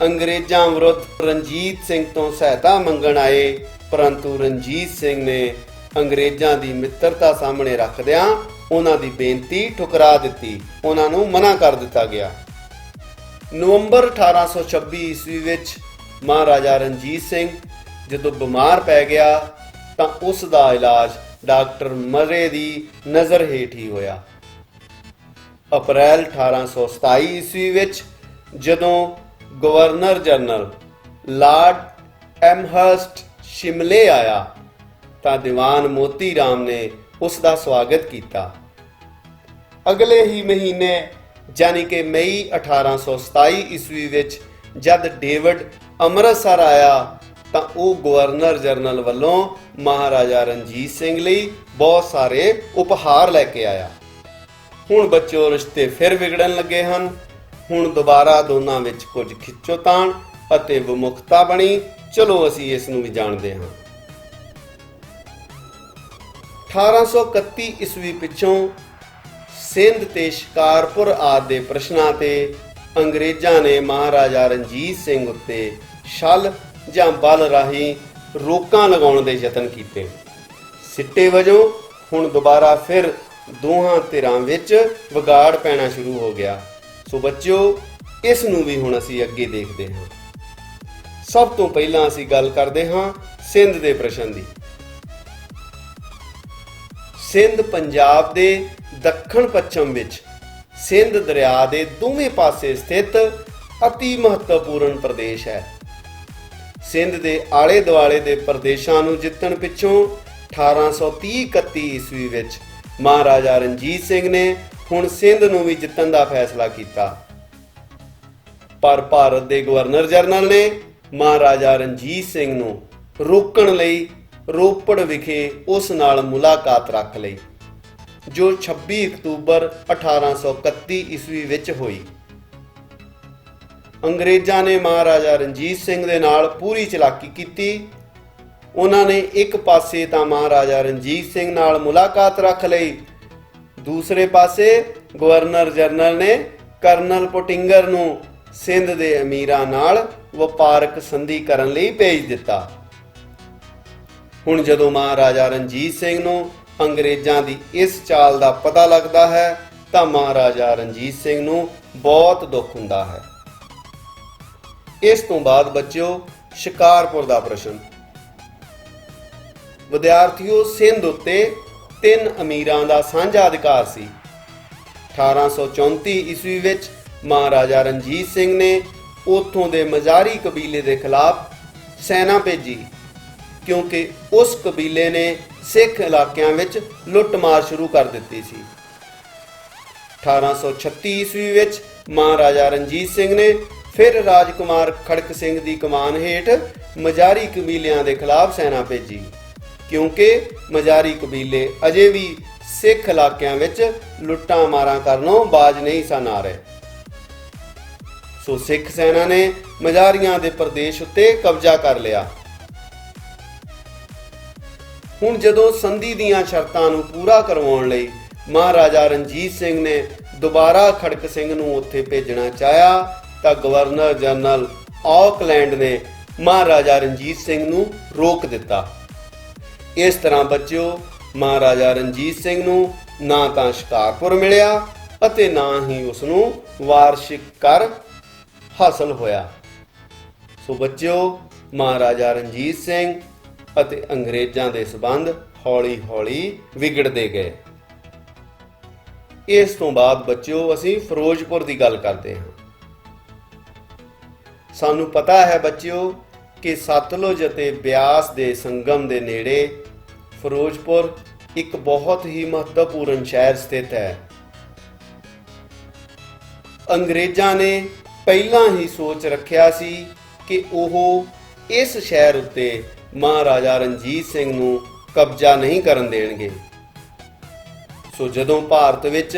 ਅੰਗਰੇਜ਼ਾਂ ਵਿਰੁੱਧ ਰਣਜੀਤ ਸਿੰਘ ਤੋਂ ਸਹਾਇਤਾ ਮੰਗਣ ਆਏ, ਪਰੰਤੂ ਰਣਜੀਤ ਸਿੰਘ ਨੇ ਅੰਗਰੇਜ਼ਾਂ ਦੀ ਮਿੱਤਰਤਾ ਸਾਹਮਣੇ ਰੱਖਦਿਆਂ ਉਹਨਾਂ ਦੀ ਬੇਨਤੀ ਠੁਕਰਾ ਦਿੱਤੀ। ਉਹਨਾਂ ਨੂੰ ਮਨਾ ਕਰ ਦਿੱਤਾ ਗਿਆ। ਨਵੰਬਰ 1826 ਈਸਵੀ ਵਿੱਚ ਮਹਾਰਾਜਾ ਰਣਜੀਤ ਸਿੰਘ ਜਦੋਂ ਬਿਮਾਰ ਪੈ ਗਿਆ ਤਾਂ ਉਸ ਦਾ ਇਲਾਜ ਡਾਕਟਰ ਮਰੇ ਦੀ ਨਜ਼ਰ ਹੇਠ ਹੀ ਹੋਇਆ। ਅਪ੍ਰੈਲ 1827 ਈਸਵੀ ਵਿੱਚ ਜਦੋਂ ਗਵਰਨਰ ਜਨਰਲ ਲਾਰਡ ਐਮਹਰਸਟ ਸ਼ਿਮਲੇ ਆਇਆ ਤਾਂ ਦੀਵਾਨ ਮੋਤੀ ਰਾਮ ਨੇ ਉਸ ਦਾ ਸਵਾਗਤ ਕੀਤਾ। ਅਗਲੇ ਹੀ ਮਹੀਨੇ ਯਾਨੀ ਕਿ ਮਈ 1827 ਈਸਵੀ ਵਿੱਚ ਜਦ ਡੇਵਿਡ ਅੰਮ੍ਰਿਤਸਰ ਆਇਆ ਤਾਂ ਉਹ ਗਵਰਨਰ ਜਨਰਲ ਵੱਲੋਂ ਮਹਾਰਾਜਾ ਰਣਜੀਤ ਸਿੰਘ ਲਈ ਬਹੁਤ ਸਾਰੇ ਉਪਹਾਰ ਲੈ ਕੇ ਆਇਆ। ਹੁਣ ਬੱਚਿਓ ਰਿਸ਼ਤੇ ਫਿਰ ਵਿਗੜਨ ਲੱਗੇ ਹਨ। ਹੁਣ ਦੁਬਾਰਾ ਦੋਨਾਂ ਵਿੱਚ ਕੁਝ ਖਿੱਚੋਤਾਣ ਅਤੇ ਵਿਮੁਖਤਾ ਬਣੀ। ਚਲੋ ਅਸੀਂ ਇਸ ਨੂੰ ਵੀ ਜਾਣਦੇ ਹਾਂ। 1831 ਈਸਵੀ ਪਿੱਛੋਂ ਸਿੰਧ ਤੇ ਸ਼ਿਕਾਰਪੁਰ ਆਦਿ ਦੇ ਪ੍ਰਸ਼ਨਾਂ ਤੇ ਅੰਗਰੇਜ਼ਾਂ ਨੇ ਮਹਾਰਾਜਾ ਰਣਜੀਤ ਸਿੰਘ ਉੱਤੇ ਛਲ ਜਾਂ ਬਲ ਰਾਹੀਂ ਰੋਕਾਂ ਲਗਾਉਣ ਦੇ ਯਤਨ ਕੀਤੇ। ਸਿੱਟੇ ਵਜੋਂ ਹੁਣ ਦੁਬਾਰਾ ਫਿਰ ਦੋਹਾਂ ਧਿਰਾਂ ਵਿੱਚ ਵਿਗਾੜ ਪੈਣਾ ਸ਼ੁਰੂ ਹੋ ਗਿਆ। ਸੋ ਬੱਚਿਓ ਇਸ ਨੂੰ ਵੀ ਹੁਣ ਅਸੀਂ ਅੱਗੇ ਦੇਖਦੇ ਹਾਂ। ਸਭ ਤੋਂ ਪਹਿਲਾਂ ਅਸੀਂ ਗੱਲ ਕਰਦੇ ਹਾਂ ਸਿੰਧ ਦੇ ਪ੍ਰਸ਼ਨ ਦੀ। ਸਿੰਧ ਪੰਜਾਬ ਦੇ ਦੱਖਣ ਪੱਛਮ ਵਿੱਚ ਸਿੰਧ ਦਰਿਆ ਦੇ ਦੋਵੇਂ ਪਾਸੇ ਸਥਿਤ ਅਤੀ ਮਹੱਤਵਪੂਰਨ ਪ੍ਰਦੇਸ਼ ਹੈ। ਸਿੰਧ ਦੇ ਆਲੇ ਦੁਆਲੇ ਦੇ ਪ੍ਰਦੇਸ਼ਾਂ ਨੂੰ ਜਿੱਤਣ ਪਿੱਛੋਂ 1830-31 ਈਸਵੀ ਵਿੱਚ ਮਹਾਰਾਜਾ ਰਣਜੀਤ ਸਿੰਘ ਨੇ ਹੁਣ ਸਿੰਧ ਨੂੰ ਵੀ ਜਿੱਤਣ ਦਾ ਫੈਸਲਾ ਕੀਤਾ। ਪਰ ਭਾਰਤ ਦੇ ਗਵਰਨਰ ਜਨਰਲ ਨੇ ਮਹਾਰਾਜਾ ਰਣਜੀਤ ਸਿੰਘ ਨੂੰ ਰੋਕਣ ਲਈ ਰੋਪੜ ਵਿਖੇ ਉਸ ਨਾਲ ਮੁਲਾਕਾਤ ਰੱਖ ਲਈ, ਜੋ 26 ਅਕਤੂਬਰ 1831 ਈਸਵੀ ਵਿੱਚ ਹੋਈ। ਅੰਗਰੇਜ਼ਾਂ ਨੇ ਮਹਾਰਾਜਾ ਰਣਜੀਤ ਸਿੰਘ ਦੇ ਨਾਲ ਪੂਰੀ ਚਲਾਕੀ ਕੀਤੀ। ਉਹਨਾਂ ਨੇ ਇੱਕ ਪਾਸੇ ਤਾਂ ਮਹਾਰਾਜਾ ਰਣਜੀਤ ਸਿੰਘ ਨਾਲ ਮੁਲਾਕਾਤ ਰੱਖ ਲਈ, ਦੂਸਰੇ ਪਾਸੇ ਗਵਰਨਰ ਜਨਰਲ ਨੇ ਕਰਨਲ ਪੋਟਿੰਗਰ ਨੂੰ ਸਿੰਧ ਦੇ ਅਮੀਰਾਂ ਨਾਲ ਵਪਾਰਕ ਸੰਧੀ ਕਰਨ ਲਈ ਭੇਜ ਦਿੱਤਾ। ਹੁਣ ਜਦੋਂ ਮਹਾਰਾਜਾ ਰਣਜੀਤ ਸਿੰਘ ਨੂੰ ਅੰਗਰੇਜ਼ਾਂ ਦੀ ਇਸ ਚਾਲ ਦਾ ਪਤਾ ਲੱਗਦਾ ਹੈ ਤਾਂ ਮਹਾਰਾਜਾ ਰਣਜੀਤ ਸਿੰਘ ਨੂੰ ਬਹੁਤ ਦੁੱਖ ਹੁੰਦਾ ਹੈ। ਇਸ ਤੋਂ ਬਾਅਦ ਬੱਚਿਓ ਸ਼ਿਕਾਰਪੁਰ ਦਾ ਪ੍ਰਸ਼ਨ। ਵਿਦਿਆਰਥੀਓ, ਸਿੰਧ ਉੱਤੇ 3 ਅਮੀਰਾਂ ਦਾ ਸਾਂਝਾ ਅਧਿਕਾਰ ਸੀ। 1834 ਈਸਵੀ ਵਿੱਚ ਮਹਾਰਾਜਾ ਰਣਜੀਤ ਸਿੰਘ ਨੇ ਉੱਥੋਂ ਦੇ ਮਜ਼ਾਰੀ ਕਬੀਲੇ ਦੇ ਖਿਲਾਫ ਸੈਨਾ ਭੇਜੀ, ਕਿਉਂਕਿ ਉਸ ਕਬੀਲੇ ਨੇ ਸਿੱਖ ਇਲਾਕਿਆਂ ਵਿੱਚ ਲੁੱਟਮਾਰ ਸ਼ੁਰੂ ਕਰ ਦਿੱਤੀ ਸੀ। 1836 ਈਸਵੀ ਵਿੱਚ ਮਹਾਰਾਜਾ ਰਣਜੀਤ ਸਿੰਘ ਨੇ ਫਿਰ ਰਾਜਕੁਮਾਰ ਖੜਕ ਸਿੰਘ ਦੀ ਕਮਾਨ ਹੇਠ ਮਜ਼ਾਰੀ ਕਬੀਲਿਆਂ ਦੇ ਖਿਲਾਫ ਸੈਨਾ ਭੇਜੀ, ਕਿਉਂਕਿ ਮਜ਼ਾਰੀ ਕਬੀਲੇ ਅਜੇ ਵੀ ਸਿੱਖ ਇਲਾਕਿਆਂ ਵਿੱਚ ਲੁੱਟਾਂ ਮਾਰਾਂ ਕਰਨੋਂ ਬਾਜ ਨਹੀਂ ਸਨ ਆ ਰਹੇ। ਸੋ ਸਿੱਖ ਸੈਨਾ ਨੇ ਮਜ਼ਾਰੀਆਂ ਦੇ ਪ੍ਰਦੇਸ਼ ਉੱਤੇ ਕਬਜ਼ਾ ਕਰ ਲਿਆ। ਹੁਣ ਜਦੋਂ ਸੰਧੀ ਦੀਆਂ ਸ਼ਰਤਾਂ ਨੂੰ ਪੂਰਾ ਕਰਵਾਉਣ ਲਈ ਮਹਾਰਾਜਾ ਰਣਜੀਤ ਸਿੰਘ ਨੇ ਦੁਬਾਰਾ ਖੜਕ ਸਿੰਘ ਨੂੰ ਉੱਥੇ ਭੇਜਣਾ ਚਾਹਿਆ ਤਾਂ ਗਵਰਨਰ ਜਨਰਲ ਆਕਲੈਂਡ ਨੇ ਮਹਾਰਾਜਾ ਰਣਜੀਤ ਸਿੰਘ ਨੂੰ ਰੋਕ ਦਿੱਤਾ। ਇਸ ਤਰ੍ਹਾਂ ਬੱਚਿਓ ਮਹਾਰਾਜਾ ਰਣਜੀਤ ਸਿੰਘ ਨੂੰ ਨਾ ਤਾਂ ਸ਼ਿਕਾਰਪੁਰ ਮਿਲਿਆ ਅਤੇ ਨਾ ਹੀ ਉਸ ਨੂੰ ਵਾਰਸ਼ਿਕ ਕਰ ਹਾਸਲ ਹੋਇਆ। ਸੋ ਬੱਚਿਓ ਮਹਾਰਾਜਾ ਰਣਜੀਤ ਸਿੰਘ ਅਤੇ ਅੰਗਰੇਜ਼ਾਂ ਦੇ ਸਬੰਧ ਹੌਲੀ-ਹੌਲੀ ਵਿਗੜਦੇ ਗਏ। ਇਸ ਤੋਂ ਬਾਅਦ ਬੱਚਿਓ ਅਸੀਂ ਫਿਰੋਜ਼ਪੁਰ ਦੀ ਗੱਲ ਕਰਦੇ ਹਾਂ। ਸਾਨੂੰ ਪਤਾ ਹੈ ਬੱਚਿਓ ਕਿ ਸਤਲੁਜ ਅਤੇ ਬਿਆਸ ਦੇ ਸੰਗਮ ਦੇ ਨੇੜੇ ਫਿਰੋਜ਼ਪੁਰ ਇੱਕ ਬਹੁਤ ਹੀ ਮਹੱਤਵਪੂਰਨ ਸ਼ਹਿਰ ਸਥਿਤ ਹੈ। ਅੰਗਰੇਜ਼ਾਂ ਨੇ ਪਹਿਲਾਂ ਹੀ ਸੋਚ ਰੱਖਿਆ ਸੀ ਕਿ ਉਹ ਇਸ ਸ਼ਹਿਰ ਉੱਤੇ ਮਹਾਰਾਜਾ ਰਣਜੀਤ ਸਿੰਘ ਨੂੰ ਕਬਜ਼ਾ ਨਹੀਂ ਕਰਨ ਦੇਣਗੇ। ਸੋ ਜਦੋਂ ਭਾਰਤ ਵਿੱਚ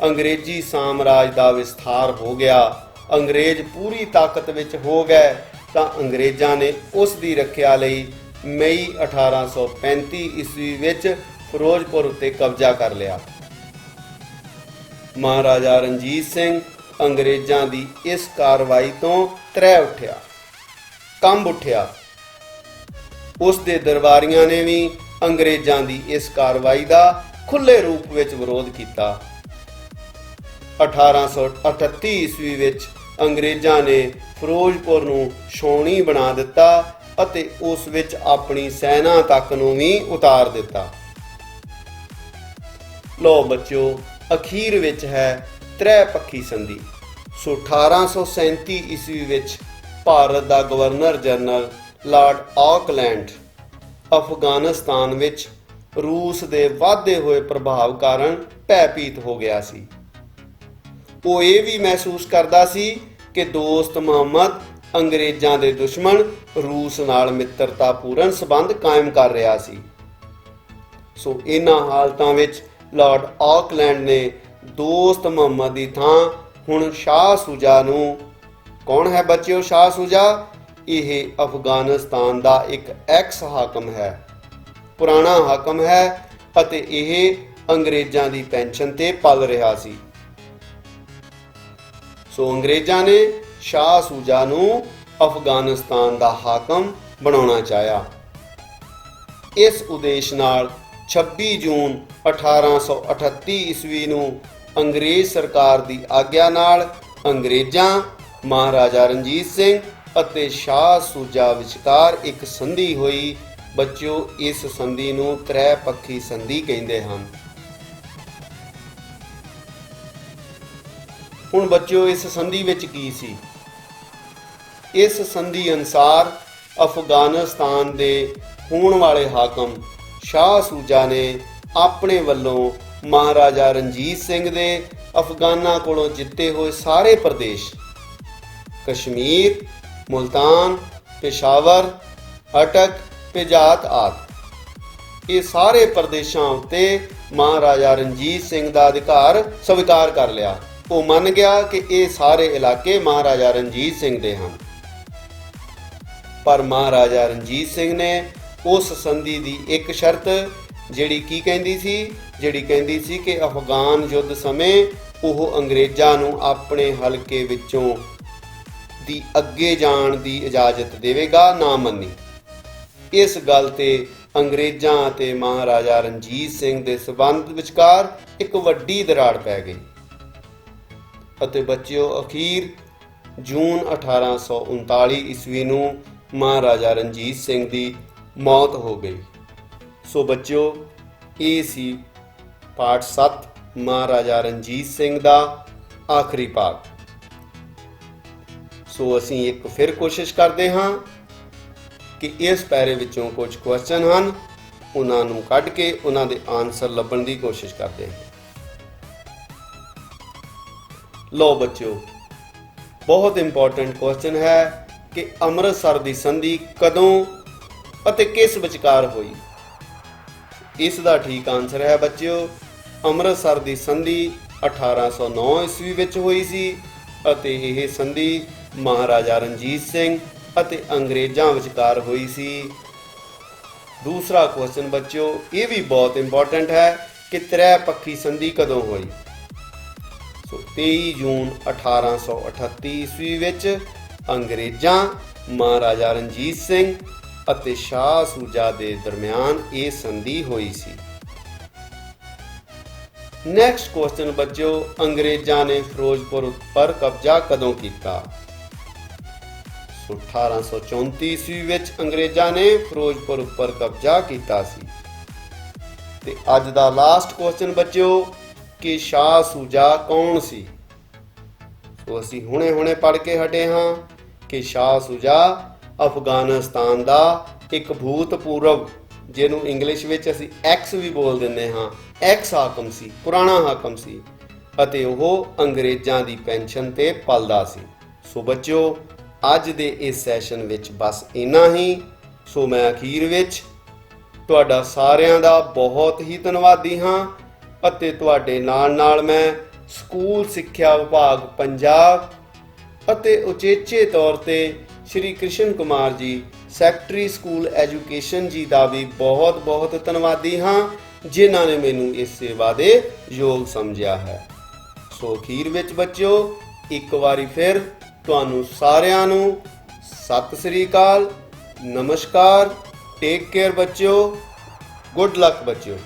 ਅੰਗਰੇਜ਼ੀ ਸਾਮਰਾਜ ਦਾ ਵਿਸਥਾਰ ਹੋ ਗਿਆ, ਅੰਗਰੇਜ਼ ਪੂਰੀ ਤਾਕਤ ਵਿੱਚ ਹੋ ਗਏ, ਤਾਂ ਅੰਗਰੇਜ਼ਾਂ ਨੇ ਉਸ ਦੀ ਰੱਖਿਆ ਲਈ ਮਈ 1835 ਈਸਵੀ ਵਿੱਚ ਫਿਰੋਜ਼ਪੁਰ ਉੱਤੇ ਕਬਜ਼ਾ ਕਰ ਲਿਆ। ਮਹਾਰਾਜਾ ਰਣਜੀਤ ਸਿੰਘ ਅੰਗਰੇਜ਼ਾਂ ਦੀ ਇਸ ਕਾਰਵਾਈ ਤੋਂ ਕੰਬ ਉੱਠਿਆ। ਉਸ ਦੇ ਦਰਬਾਰੀਆਂ ਨੇ ਵੀ ਅੰਗਰੇਜ਼ਾਂ ਦੀ ਇਸ ਕਾਰਵਾਈ ਦਾ ਖੁੱਲੇ ਰੂਪ ਵਿੱਚ ਵਿਰੋਧ ਕੀਤਾ। 1838 ਈਸਵੀ ਵਿੱਚ ਅੰਗਰੇਜ਼ਾਂ ਨੇ ਫਿਰੋਜ਼ਪੁਰ ਨੂੰ ਛਾਉਣੀ ਬਣਾ ਦਿੱਤਾ ਅਤੇ ਉਸ ਵਿੱਚ ਆਪਣੀ ਸੈਨਾ ਤੱਕ ਨੂੰ ਵੀ ਉਤਾਰ ਦਿੱਤਾ। ਲੋ ਬੱਚਿਓ, ਅਖੀਰ ਵਿੱਚ ਹੈ ਤ੍ਰੈ-ਪੱਖੀ ਸੰਧੀ। ਸੋ 1837 ਈਸਵੀ ਵਿੱਚ ਭਾਰਤ ਦਾ governor general lord Auckland Afghanistan ਵਿੱਚ ਰੂਸ ਦੇ ਵਧਦੇ ਹੋਏ ਪ੍ਰਭਾਵ ਕਾਰਨ ਭੈਭੀਤ ਹੋ ਗਿਆ ਸੀ। ਉਹ ਇਹ ਵੀ ਮਹਿਸੂਸ ਕਰਦਾ ਸੀ ਕਿ ਦੋਸਤ ਮੁਹੰਮਦ ਅੰਗਰੇਜ਼ਾਂ ਦੇ ਦੁਸ਼ਮਣ ਰੂਸ ਨਾਲ ਮਿੱਤਰਤਾਪੂਰਨ ਸੰਬੰਧ ਕਾਇਮ ਕਰ ਰਿਹਾ ਸੀ। ਸੋ ਇਹਨਾਂ ਹਾਲਤਾਂ ਵਿੱਚ ਲਾਰਡ ਆਕਲੈਂਡ ਨੇ ਦੋਸਤ ਮੁਹੰਮਦ ਦੀ ਥਾਂ ਹੁਣ ਸ਼ਾਹ ਸ਼ੁਜਾ ਨੂੰ, ਕੌਣ ਹੈ ਬੱਚਿਓ ਸ਼ਾਹ ਸ਼ੁਜਾ? ਇਹ ਅਫਗਾਨਿਸਤਾਨ ਦਾ ਇੱਕ ਐਕਸ ਹਾਕਮ ਹੈ, ਪੁਰਾਣਾ ਹਾਕਮ ਹੈ ਅਤੇ ਇਹ ਅੰਗਰੇਜ਼ਾਂ ਦੀ ਪੈਨਸ਼ਨ ਤੇ ਪਲ ਰਿਹਾ ਸੀ। ਸੋ ਅੰਗਰੇਜ਼ਾਂ ਨੇ ਸ਼ਾਹ ਸ਼ੁਜਾ ਨੂੰ ਅਫਗਾਨਿਸਤਾਨ ਦਾ ਹਾਕਮ ਬਣਾਉਣਾ ਚਾਹਿਆ। ਇਸ ਉਦੇਸ਼ ਨਾਲ 26 ਜੂਨ 1838 ਈਸਵੀ ਨੂੰ ਅੰਗਰੇਜ਼ ਸਰਕਾਰ ਦੀ ਆਗਿਆ ਨਾਲ ਅੰਗਰੇਜ਼ਾਂ, ਮਹਾਰਾਜਾ ਰਣਜੀਤ ਸਿੰਘ ਅਤੇ ਸ਼ਾਹ ਸ਼ੁਜਾ ਵਿਚਕਾਰ ਇੱਕ ਸੰਧੀ ਹੋਈ। ਬੱਚਿਓ, ਇਸ ਸੰਧੀ ਨੂੰ ਤ੍ਰੈ-ਪੱਖੀ ਸੰਧੀ ਕਹਿੰਦੇ ਹਨ। ਹੁਣ ਬੱਚਿਓ, ਇਸ ਸੰਧੀ ਵਿੱਚ ਕੀ ਸੀ? ਇਸ ਸੰਧੀ ਅਨੁਸਾਰ ਅਫਗਾਨਿਸਤਾਨ ਦੇ ਹੋਣ ਵਾਲੇ ਹਾਕਮ ਸ਼ਾਹ ਸ਼ੁਜਾ ਨੇ ਆਪਣੇ ਵੱਲੋਂ ਮਹਾਰਾਜਾ ਰਣਜੀਤ ਸਿੰਘ ਦੇ ਅਫਗਾਨਾਂ ਕੋਲੋਂ ਜਿੱਤੇ ਹੋਏ ਸਾਰੇ ਪ੍ਰਦੇਸ਼, ਕਸ਼ਮੀਰ, ਮੁਲਤਾਨ, ਪੇਸ਼ਾਵਰ, ਅਟਕ, ਪੇਜਾਤ ਆਦਿ, ਇਹ ਸਾਰੇ ਪ੍ਰਦੇਸ਼ਾਂ ਉੱਤੇ ਮਹਾਰਾਜਾ ਰਣਜੀਤ ਸਿੰਘ ਦਾ ਅਧਿਕਾਰ ਸਵੀਕਾਰ ਕਰ ਲਿਆ। ਉਹ ਮੰਨ ਗਿਆ ਕਿ ਇਹ ਸਾਰੇ ਇਲਾਕੇ ਮਹਾਰਾਜਾ ਰਣਜੀਤ ਸਿੰਘ ਦੇ ਹਨ। ਪਰ ਮਹਾਰਾਜਾ ਰਣਜੀਤ ਸਿੰਘ ਨੇ ਉਸ ਸੰਧੀ ਦੀ ਇੱਕ ਸ਼ਰਤ ਜਿਹੜੀ ਕਹਿੰਦੀ ਸੀ ਕਿ ਅਫਗਾਨ ਯੁੱਧ ਸਮੇਂ ਉਹ ਅੰਗਰੇਜ਼ਾਂ ਨੂੰ ਆਪਣੇ ਹਲਕੇ ਵਿੱਚੋਂ ਦੀ ਅੱਗੇ ਜਾਣ ਦੀ ਇਜਾਜ਼ਤ ਦੇਵੇਗਾ ਨਾ ਮੰਨੀ। ਇਸ ਗੱਲ ਤੇ ਅੰਗਰੇਜ਼ਾਂ ਅਤੇ ਮਹਾਰਾਜਾ ਰਣਜੀਤ ਸਿੰਘ ਦੇ ਸਬੰਧ ਵਿਚਕਾਰ ਇੱਕ ਵੱਡੀ ਦਰਾੜ ਪੈ ਗਈ ਅਤੇ ਬੱਚਿਓ ਅਖੀਰ ਜੂਨ 1839 ਈਸਵੀ ਨੂੰ ਮਹਾਰਾਜਾ ਰਣਜੀਤ ਸਿੰਘ ਦੀ ਮੌਤ ਹੋ ਗਈ। ਸੋ ਬੱਚਿਓ ਇਹ ਸੀ ਪਾਠ 7 ਮਹਾਰਾਜਾ ਰਣਜੀਤ ਸਿੰਘ ਦਾ ਆਖਰੀ ਭਾਗ। ਸੋ ਅਸੀਂ ਇੱਕ ਫਿਰ ਕੋਸ਼ਿਸ਼ ਕਰਦੇ ਹਾਂ ਕਿ ਇਸ ਪੈਰੇ ਵਿੱਚੋਂ ਕੁਝ ਕੁਐਸਚਨ ਹਨ, ਉਹਨਾਂ ਨੂੰ ਕੱਢ ਕੇ ਉਹਨਾਂ ਦੇ ਆਨਸਰ ਲੱਭਣ ਦੀ ਕੋਸ਼ਿਸ਼ ਕਰਦੇ ਹਾਂ। ਲਓ ਬੱਚਿਓ, ਬਹੁਤ ਇੰਪੋਰਟੈਂਟ ਕੁਐਸਚਨ ਹੈ ਕਿ ਅੰਮ੍ਰਿਤਸਰ ਦੀ ਸੰਧੀ ਕਦੋਂ ਅਤੇ ਕਿਸ ਵਿਚਕਾਰ ਹੋਈ। ਇਸ ਦਾ ਠੀਕ ਆਨਸਰ ਹੈ ਬੱਚਿਓ, ਅੰਮ੍ਰਿਤਸਰ ਦੀ ਸੰਧੀ 1809 ਈਸਵੀ ਵਿੱਚ ਹੋਈ ਸੀ ਅਤੇ ਇਹ ਸੰਧੀ ਮਹਾਰਾਜਾ ਰਣਜੀਤ ਸਿੰਘ ਅਤੇ ਅੰਗਰੇਜ਼ਾਂ ਵਿਚਕਾਰ ਹੋਈ ਸੀ। ਦੂਸਰਾ ਕੁਐਸਚਨ ਬੱਚਿਓ ਇਹ ਵੀ ਬਹੁਤ ਇੰਪੋਰਟੈਂਟ ਹੈ ਕਿ ਤ੍ਰੈ-ਪੱਖੀ ਸੰਧੀ ਕਦੋਂ ਹੋਈ। ਸੋ 23 ਜੂਨ 1838 ਈਸਵੀ ਵਿੱਚ ਅੰਗਰੇਜ਼ਾਂ, ਮਹਾਰਾਜਾ ਰਣਜੀਤ ਸਿੰਘ ਅਤੇ ਸ਼ਾਹ ਸੂਜਾ ਦੇ ਦਰਮਿਆਨ ਇਹ ਸੰਧੀ ਹੋਈ ਸੀ। ਨੈਕਸਟ ਕੁਐਸਚਨ ਬੱਚਿਓ, ਅੰਗਰੇਜ਼ਾਂ ਨੇ ਫਿਰੋਜ਼ਪੁਰ ਉੱਪਰ ਕਬਜ਼ਾ ਕਦੋਂ ਕੀਤਾ। 1834 ਈਸਵੀ ਵਿੱਚ ਅੰਗਰੇਜ਼ਾਂ ਨੇ ਫਿਰੋਜ਼ਪੁਰ ਉੱਪਰ ਕਬਜ਼ਾ ਕੀਤਾ ਸੀ। ਤੇ ਅੱਜ ਦਾ ਲਾਸਟ ਕੁਐਸਚਨ ਬੱਚਿਓ ਕਿ ਸ਼ਾਹ ਸੂਜਾ ਕੌਣ ਸੀ। ਸੋ ਅਸੀਂ ਹੁਣੇ ਪੜ੍ਹ ਕੇ ਹਟੇ ਹਾਂ ਕਿ ਸ਼ਾਹ ਸੂਜਾ ਅਫਗਾਨਿਸਤਾਨ ਦਾ ਇੱਕ ਭੂਤਪੂਰਵ, ਜਿਹਨੂੰ ਇੰਗਲਿਸ਼ ਵਿੱਚ ਅਸੀਂ ਐਕਸ ਵੀ ਬੋਲ ਦਿੰਦੇ ਹਾਂ, ਐਕਸ ਹਾਕਮ ਸੀ, ਪੁਰਾਣਾ ਹਾਕਮ ਸੀ ਅਤੇ ਉਹ ਅੰਗਰੇਜ਼ਾਂ ਦੀ ਪੈਨਸ਼ਨ ਤੇ ਪਲਦਾ ਸੀ। ਸੋ ਬੱਚਿਓ ਅੱਜ ਦੇ ਇਸ ਸੈਸ਼ਨ ਵਿੱਚ ਬਸ ਇੰਨਾ ਹੀ। ਸੋ ਮੈਂ ਅਖੀਰ ਵਿੱਚ ਤੁਹਾਡਾ ਸਾਰਿਆਂ ਦਾ ਬਹੁਤ ਹੀ ਧੰਨਵਾਦੀ ਹਾਂ ਅਤੇ ਤੁਹਾਡੇ ਨਾਲ ਮੈਂ ਸਕੂਲ ਸਿੱਖਿਆ ਵਿਭਾਗ ਪੰਜਾਬ ਅਤੇ ਉਚੇਚੇ ਤੌਰ ਤੇ ਸ਼੍ਰੀ Krishna Kumar ji, secretary school education ਜੀ ਦਾ ਵੀ ਬਹੁਤ ਧੰਨਵਾਦੀ ਹਾਂ, ਜਿਨ੍ਹਾਂ ਨੇ ਮੈਨੂੰ ਇਸ ਸੇਵਾ ਦੇ ਯੋਗ ਸਮਝਿਆ ਹੈ। ਸੋ ਅਖੀਰ ਵਿੱਚ ਬੱਚਿਓ ਇੱਕ ਵਾਰੀ ਫਿਰ ਤੁਹਾਨੂੰ ਸਾਰਿਆਂ ਨੂੰ ਸਤਿ ਸ੍ਰੀ ਅਕਾਲ, ਨਮਸਕਾਰ, ਟੇਕ ਕੇਅਰ ਬੱਚਿਓ, ਗੁੱਡ ਲੱਕ ਬੱਚਿਓ।